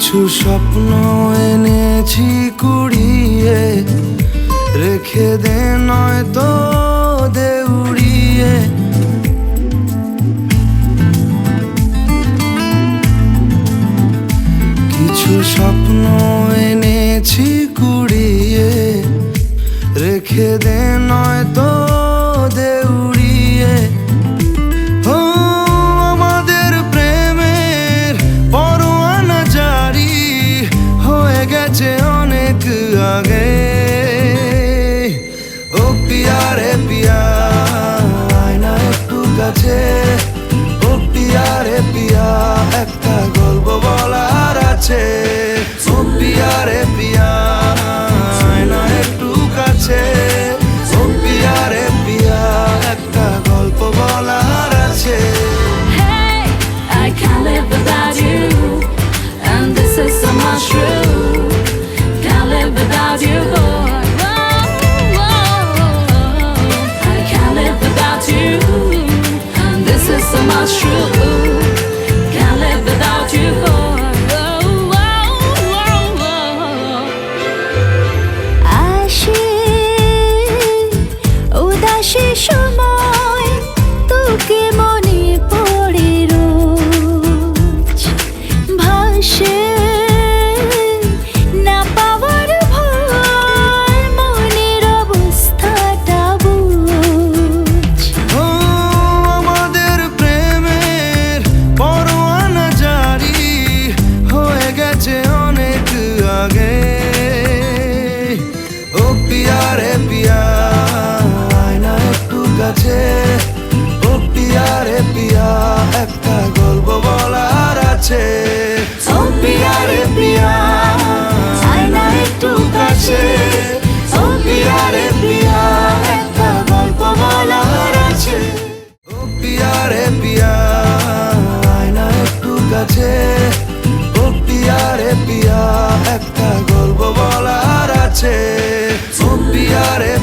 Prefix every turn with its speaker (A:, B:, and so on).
A: কিছু স্বপ্ন এনেছি কুড়িয়ে, রেখে দে নয়তো দে উড়িয়ে। কিছু স্বপ্ন এনেছি কুড়িয়ে, রেখে দে নয়তো দে উড়িয়ে। আমাদের প্রেমের পরোয়ানা জারি হয়ে গেছে অনেক আগে। ও পিয়া রে পিয়া, আয়না একটু কাছে। ও পিয়া রে পিয়া, একটা গল্প বলার আছে। ও পিয়া রে পিয়া, আয়না একটু কাছে। ও পিয়া রে পিয়া, একটা গল্প বলার আছে।
B: Hey, I can't live without you, and this is so much true. Can't live without you, boy. I can't live without you, and this is so much true. Can't live without you, boy.
C: আসে উদাসী সময়, তোকে মনে পড়ে রোজ। ভাসে না পাওয়ার ভয়, মনের অবস্থাটা বুঝ।
A: আমাদের প্রেমের পরোয়ানা জারি হয়ে গেছে অনেক আগে। ও পিয়া রে পিয়া, আয়না একটু কাছে। ও পিয়া রে পিয়া, একটা গল্প বলার আছে। ও পিয়া রে পিয়া, আয়না একটু কাছে। ও পিয়া রে পিয়া, একটা গল্প বলার আছে। ও পিয়া রে পিয়া, আয়না একটু কাছে। ও পিয়া রে পিয়া, একটা গল্প বলার আছে। ও পিয়া রে